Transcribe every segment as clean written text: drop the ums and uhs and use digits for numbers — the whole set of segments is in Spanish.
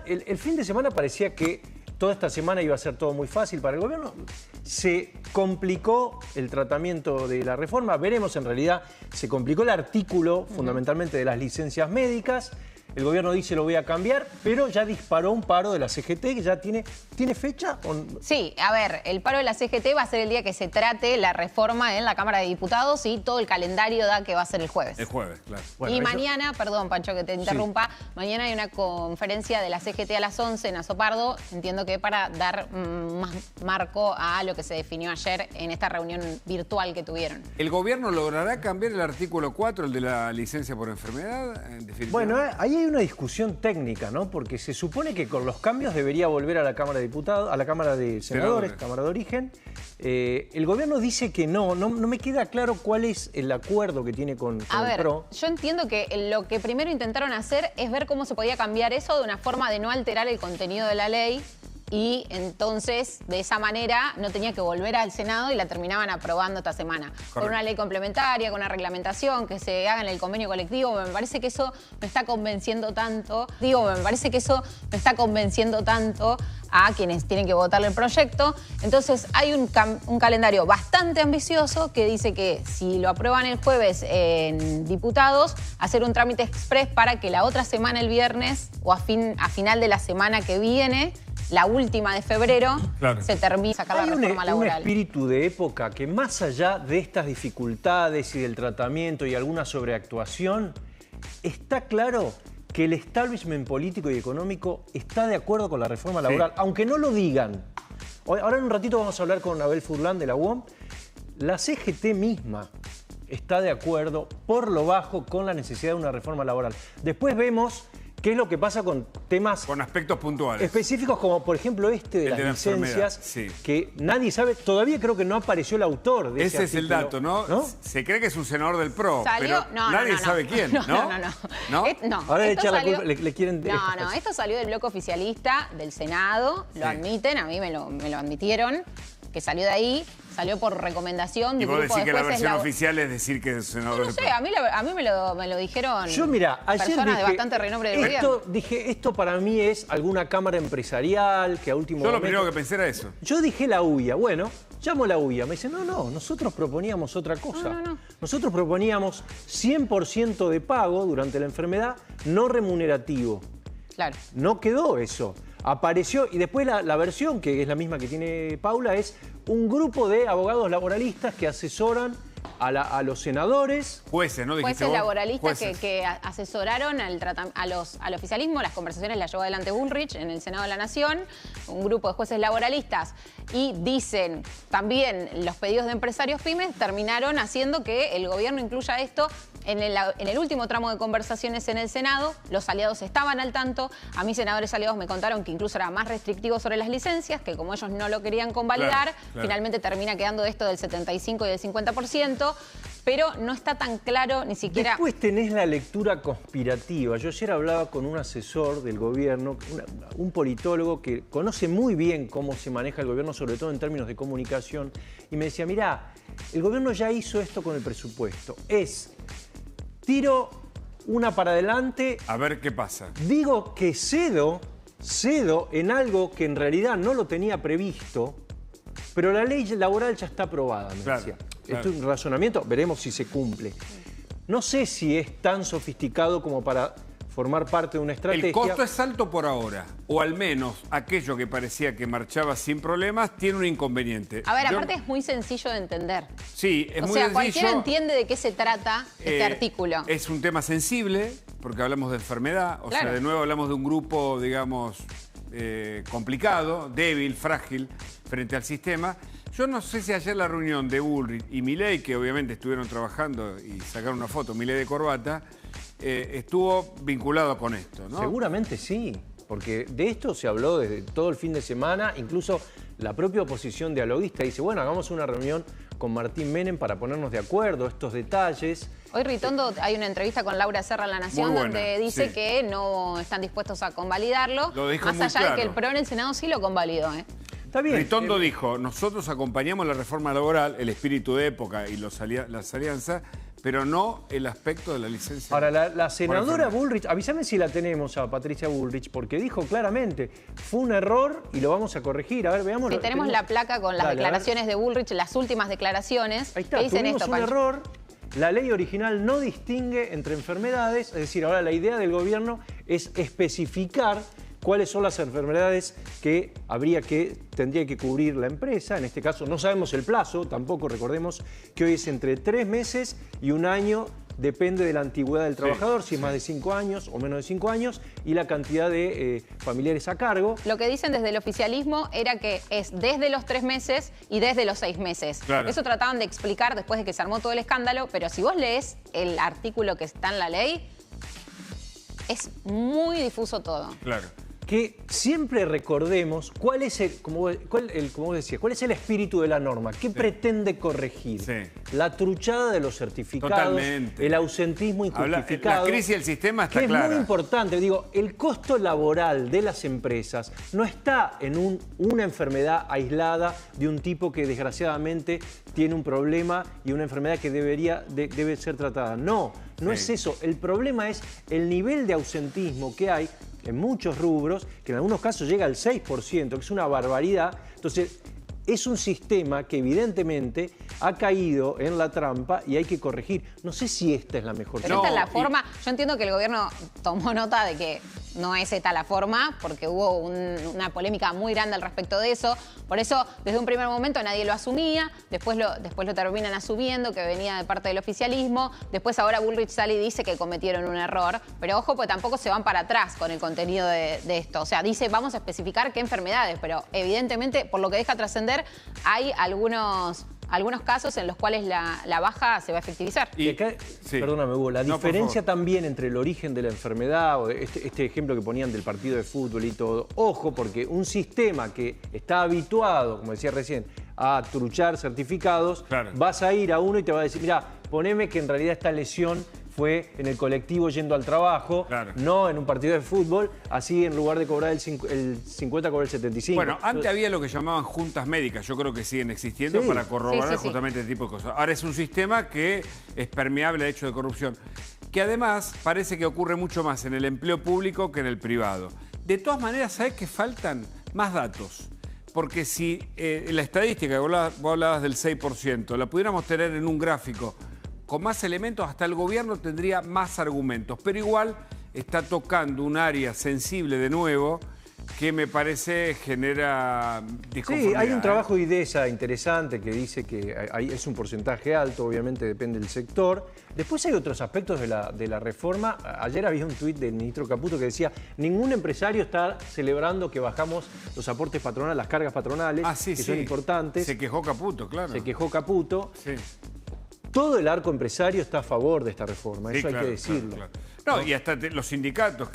El fin de semana parecía que toda esta semana iba a ser todo muy fácil para el gobierno. Se complicó el tratamiento de la reforma. Veremos, en realidad, se complicó el artículo fundamentalmente de las licencias médicas. El gobierno dice lo voy a cambiar, pero ya disparó un paro de la CGT que ya tiene fecha. Sí, a ver, el paro de la CGT va a ser el día que se trate la reforma en la Cámara de Diputados y todo el calendario da que va a ser el jueves. El jueves, claro. Bueno, y mañana, perdón Pancho que te interrumpa, sí. Mañana hay una conferencia de la CGT a las 11 en Azopardo, entiendo que para dar más marco a lo que se definió ayer en esta reunión virtual que tuvieron. ¿El gobierno logrará cambiar el artículo 4, el de la licencia por enfermedad? Bueno, ahí hay una discusión técnica, ¿no? Porque se supone que con los cambios debería volver a la Cámara de Diputados, a la Cámara de Senadores, Cámara de Origen. El gobierno dice que no me queda claro cuál es el acuerdo que tiene con el PRO. Yo entiendo que lo que primero intentaron hacer es ver cómo se podía cambiar eso de una forma de no alterar el contenido de la ley. Y entonces, de esa manera, no tenía que volver al Senado y la terminaban aprobando esta semana. Correcto. Con una ley complementaria, con una reglamentación, que se haga en el convenio colectivo. Me parece que eso me está convenciendo tanto. A quienes tienen que votar el proyecto. Entonces, hay un calendario bastante ambicioso que dice que si lo aprueban el jueves en diputados, hacer un trámite express para que la otra semana, el viernes, o a final de la semana que viene, la última de febrero, se termina sacar la reforma laboral. Hay un espíritu de época que más allá de estas dificultades y del tratamiento y alguna sobreactuación, está claro que el establishment político y económico está de acuerdo con la reforma laboral, aunque no lo digan. Ahora en un ratito vamos a hablar con Abel Furlan de la UOM. La CGT misma está de acuerdo por lo bajo con la necesidad de una reforma laboral. Después vemos qué es lo que pasa con temas... Con aspectos puntuales. Específicos como, por ejemplo, de las licencias, que nadie sabe. Todavía creo que no apareció el autor de ese Ese es el dato, ¿no? Se cree que es un senador del PRO, pero nadie sabe quién, ¿no? No. Ahora le quieren... No, esto salió del bloque oficialista del Senado, lo admiten, a mí me lo admitieron, que salió de ahí. Salió por recomendación de grupo de jueces. ¿Y vos decís que la versión oficial es decir que es senador? No sé, a mí me lo dijeron. Yo, mira, ayer personas de bastante renombre del gobierno. Dije, esto para mí es alguna cámara empresarial que a último momento... Yo lo primero que pensé era eso. Yo dije la UIA. Bueno, llamo a la UIA. Me dice, no, nosotros proponíamos otra cosa. Nosotros proponíamos 100% de pago durante la enfermedad, no remunerativo. Claro. No quedó eso. Apareció, y después la versión, que es la misma que tiene Paula, es un grupo de abogados laboralistas que asesoran a los senadores. Jueces, ¿no? Jueces laboralistas que asesoraron al oficialismo. Las conversaciones las llevó adelante Bullrich en el Senado de la Nación, un grupo de jueces laboralistas. Y dicen también los pedidos de empresarios pymes terminaron haciendo que el gobierno incluya esto en el último tramo de conversaciones en el Senado. Los aliados estaban al tanto. A mí senadores aliados me contaron que incluso era más restrictivo sobre las licencias, que como ellos no lo querían convalidar, finalmente termina quedando esto del 75 y del 50%, pero no está tan claro ni siquiera... Después tenés la lectura conspirativa. Yo ayer hablaba con un asesor del gobierno, un politólogo que conoce muy bien cómo se maneja el gobierno, sobre todo en términos de comunicación, y me decía, mirá, el gobierno ya hizo esto con el presupuesto. Tiro una para adelante. A ver qué pasa. Digo que cedo en algo que en realidad no lo tenía previsto, pero la ley laboral ya está aprobada, me decía. Esto es un razonamiento, veremos si se cumple. No sé si es tan sofisticado como para formar parte de una estrategia. El costo es alto por ahora, o al menos aquello que parecía que marchaba sin problemas tiene un inconveniente. A ver, aparte es muy sencillo de entender. Sí, es muy sencillo. O sea, cualquiera entiende de qué se trata este artículo. Es un tema sensible, porque hablamos de enfermedad, o sea, de nuevo hablamos de un grupo, digamos, complicado, débil, frágil, frente al sistema. Yo no sé si ayer la reunión de Bullrich y Milei, que obviamente estuvieron trabajando y sacaron una foto, Milei de corbata, estuvo vinculado con esto, ¿no? Seguramente sí, porque de esto se habló desde todo el fin de semana, incluso la propia oposición dialoguista dice, bueno, hagamos una reunión con Martín Menem para ponernos de acuerdo, estos detalles. Hoy Ritondo hay una entrevista con Laura Serra en La Nación donde dice que no están dispuestos a convalidar,lo dijo más allá de que el PRO en el Senado sí lo convalidó, Está bien. Ritondo dijo, nosotros acompañamos la reforma laboral, el espíritu de época y las alianzas, pero no el aspecto de la licencia. Ahora, la senadora Bullrich, avísame si la tenemos a Patricia Bullrich, porque dijo claramente, fue un error y lo vamos a corregir. A ver, veamos. Sí, tenemos la placa con las declaraciones de Bullrich, las últimas declaraciones. Ahí está, que dicen tuvimos esto, un Pancho. error. La ley original no distingue entre enfermedades, es decir, ahora la idea del gobierno es especificar cuáles son las enfermedades que tendría que cubrir la empresa. En este caso no sabemos el plazo, tampoco recordemos que hoy es entre 3 meses y 1 año, depende de la antigüedad del trabajador, si es más de 5 años o menos de 5 años, y la cantidad de familiares a cargo. Lo que dicen desde el oficialismo era que es desde los 3 meses y desde los 6 meses. Claro. Eso trataban de explicar después de que se armó todo el escándalo, pero si vos lees el artículo que está en la ley, es muy difuso todo. Claro. Que siempre recordemos cuál es como vos decías, cuál es el espíritu de la norma, qué pretende corregir. Sí. La truchada de los certificados, Totalmente. el ausentismo injustificado. La crisis del sistema está que clara. es muy importante. Digo, el costo laboral de las empresas no está en una enfermedad aislada de un tipo que desgraciadamente tiene un problema y una enfermedad que debe ser tratada. No es eso. El problema es el nivel de ausentismo que hay en muchos rubros, que en algunos casos llega al 6%, que es una barbaridad. Entonces, es un sistema que evidentemente ha caído en la trampa y hay que corregir. No sé si esta es la mejor Pero esta es la forma. Yo entiendo que el gobierno tomó nota de que no es esta la forma, porque hubo una polémica muy grande al respecto de eso. Por eso, desde un primer momento nadie lo asumía, después lo terminan asumiendo, que venía de parte del oficialismo. Después ahora Bullrich sale y dice que cometieron un error. Pero ojo, pues tampoco se van para atrás con el contenido de esto. O sea, dice, vamos a especificar qué enfermedades, pero evidentemente, por lo que deja trascender, hay algunos casos en los cuales la baja se va a efectivizar. Y acá, perdóname, Hugo, la diferencia también entre el origen de la enfermedad, o este ejemplo que ponían del partido de fútbol y todo, ojo, porque un sistema que está habituado, como decía recién, a truchar certificados, vas a ir a uno y te va a decir, mira, poneme que en realidad esta lesión fue en el colectivo yendo al trabajo, no en un partido de fútbol, así en lugar de cobrar el 50, cobrar el 75. Bueno, antes había lo que llamaban juntas médicas, yo creo que siguen existiendo para corroborar justamente este tipo de cosas. Ahora es un sistema que es permeable a hechos de corrupción, que además parece que ocurre mucho más en el empleo público que en el privado. De todas maneras, ¿sabés que faltan más datos? Porque si la estadística que vos hablabas del 6%, la pudiéramos tener en un gráfico con más elementos, hasta el gobierno tendría más argumentos. Pero igual está tocando un área sensible de nuevo que me parece genera disconformidad. Sí, hay un trabajo de IDESA interesante que dice que es un porcentaje alto, obviamente depende del sector. Después hay otros aspectos de la reforma. Ayer había un tuit del ministro Caputo que decía, ningún empresario está celebrando que bajamos los aportes patronales, las cargas patronales, que son importantes. Se quejó Caputo, claro. Se quejó Caputo. Sí. Todo el arco empresario está a favor de esta reforma, eso hay que decirlo. No, y hasta los sindicatos,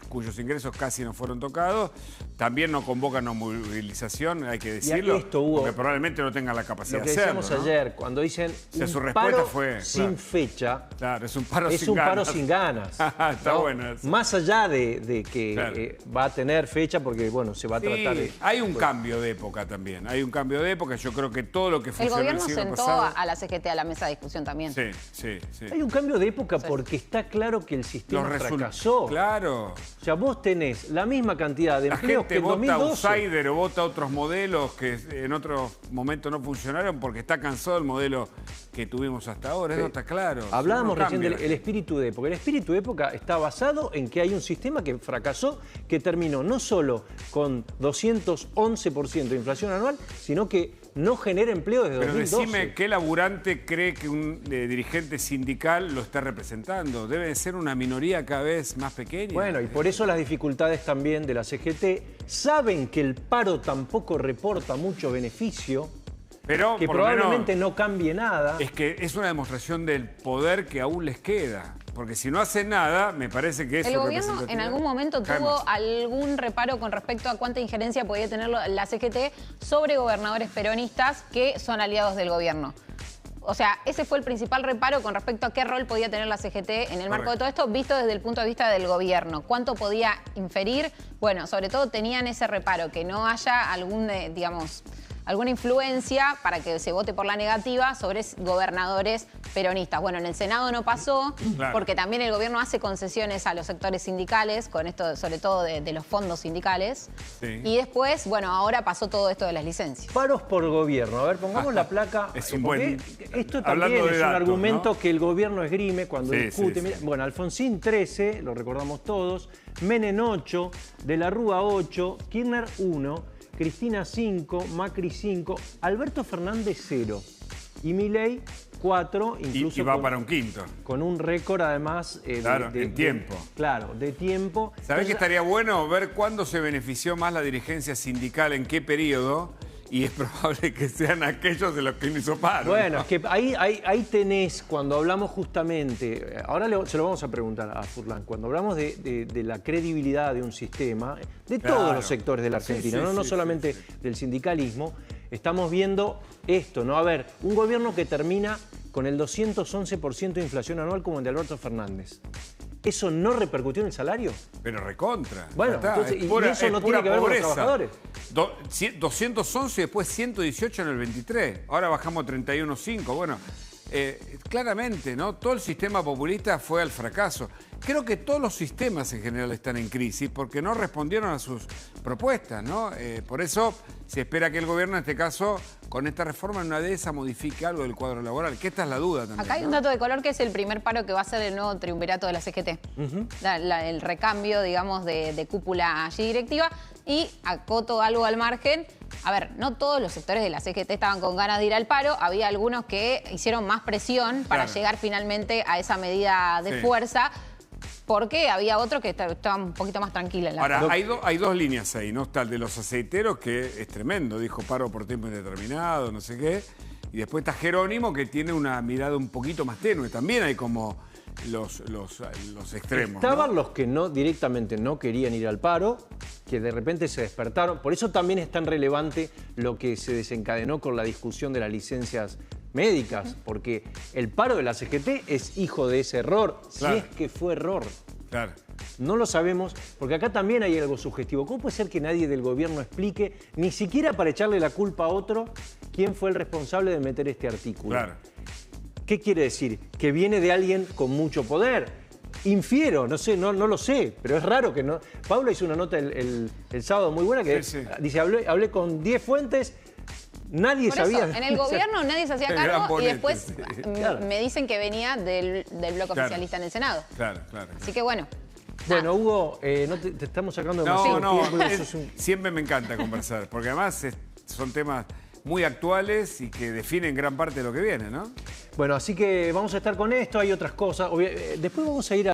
cuyos ingresos casi no fueron tocados, también no convocan a movilización, hay que decirlo, porque probablemente no tengan la capacidad de hacerlo. Lo que decíamos ayer, cuando dicen su respuesta paro fue sin fecha, es un paro sin ganas. Está bueno eso. Más allá de que va a tener fecha, porque se va a tratar de... Hay un cambio de época también, yo creo que todo lo que funcionó el gobierno sentó a la CGT a la mesa de discusión también. Sí. Hay un cambio de época porque está claro que el sistema fracasó. Claro. O sea, vos tenés la misma cantidad de empleos que en 2012. La gente vota outsider o vota otros modelos que en otros momentos no funcionaron porque está cansado el modelo que tuvimos hasta ahora. Eso está claro. Hablábamos recién del espíritu de época. El espíritu de época está basado en que hay un sistema que fracasó, que terminó no solo con 211% de inflación anual, sino que no genera empleo desde 2012. Pero decime, ¿qué laburante cree que un dirigente sindical lo está representando? Debe ser una minoría cada vez más pequeña. Bueno, y por eso las dificultades también de la CGT. Saben que el paro tampoco reporta mucho beneficio, pero que probablemente no cambie nada. Es que es una demostración del poder que aún les queda. Porque si no hacen nada, me parece que eso... ¿El gobierno en algún momento tuvo algún reparo con respecto a cuánta injerencia podía tener la CGT sobre gobernadores peronistas que son aliados del gobierno? O sea, ese fue el principal reparo con respecto a qué rol podía tener la CGT en el marco de todo esto, visto desde el punto de vista del gobierno. ¿Cuánto podía inferir? Bueno, sobre todo tenían ese reparo, que no haya algún, alguna influencia para que se vote por la negativa sobre gobernadores peronistas. Bueno, en el Senado no pasó, porque también el gobierno hace concesiones a los sectores sindicales, con esto sobre todo de los fondos sindicales. Sí. Y después, bueno, ahora pasó todo esto de las licencias. Paros por gobierno. A ver, pongamos la placa. Es un buen... Esto también es un argumento, ¿no?, que el gobierno esgrime cuando discute. Mira, bueno, Alfonsín 13, lo recordamos todos, Menem 8, De la Rúa 8, Kirchner 1, Cristina 5, Macri 5, Alberto Fernández 0 y Milei 4, incluso y va para un quinto. Con un récord además en tiempo. De tiempo. ¿Sabés que estaría bueno ver cuándo se benefició más la dirigencia sindical, en qué periodo? Y es probable que sean aquellos de los que no hizo paro. Bueno, ¿no? Es que ahí tenés, cuando hablamos justamente, ahora se lo vamos a preguntar a Furlan, cuando hablamos de la credibilidad de un sistema, de todos los sectores de la Argentina, no solamente del sindicalismo, estamos viendo esto, ¿no? A ver, un gobierno que termina con el 211% de inflación anual como el de Alberto Fernández. ¿Eso no repercutió en el salario? Pero recontra. Bueno, entonces, y eso no tiene que ver con los trabajadores. 211 y después 118 en el 23. Ahora bajamos 31,5. Bueno, claramente, ¿no? Todo el sistema populista fue al fracaso. Creo que todos los sistemas en general están en crisis porque no respondieron a sus propuestas, ¿no? Por eso se espera que el gobierno, en este caso, con esta reforma, en una de esas modifique algo del cuadro laboral. Que esta es la duda también. Acá hay un dato de color que es el primer paro que va a ser el nuevo triunvirato de la CGT. El recambio, digamos, de cúpula allí directiva. Y acoto algo al margen. A ver, no todos los sectores de la CGT estaban con ganas de ir al paro. Había algunos que hicieron más presión para llegar finalmente a esa medida de fuerza. Porque había otro que estaba un poquito más tranquila. Ahora, hay dos líneas ahí, ¿no? Está el de los aceiteros, que es tremendo. Dijo paro por tiempo indeterminado, no sé qué. Y después está Jerónimo, que tiene una mirada un poquito más tenue. También hay como los extremos. Estaban, ¿no?, los que directamente no querían ir al paro, que de repente se despertaron. Por eso también es tan relevante lo que se desencadenó con la discusión de las licencias médicas, porque el paro de la CGT es hijo de ese error, si es que fue error. Claro. No lo sabemos, porque acá también hay algo sugestivo. ¿Cómo puede ser que nadie del gobierno explique, ni siquiera para echarle la culpa a otro, quién fue el responsable de meter este artículo? Claro. ¿Qué quiere decir? Que viene de alguien con mucho poder. Infiero, no sé, no lo sé, pero es raro que no. Paula hizo una nota el sábado muy buena que dice, hablé con 10 fuentes. Nadie sabía. En el gobierno nadie se hacía cargo y después me dicen que venía del bloque oficialista en el Senado. Claro. Así que bueno. Bueno, Hugo, no te estamos sacando demasiado tiempo. Siempre me encanta conversar, porque además son temas muy actuales y que definen gran parte de lo que viene, ¿no? Bueno, así que vamos a estar con esto, hay otras cosas. Después vamos a ir a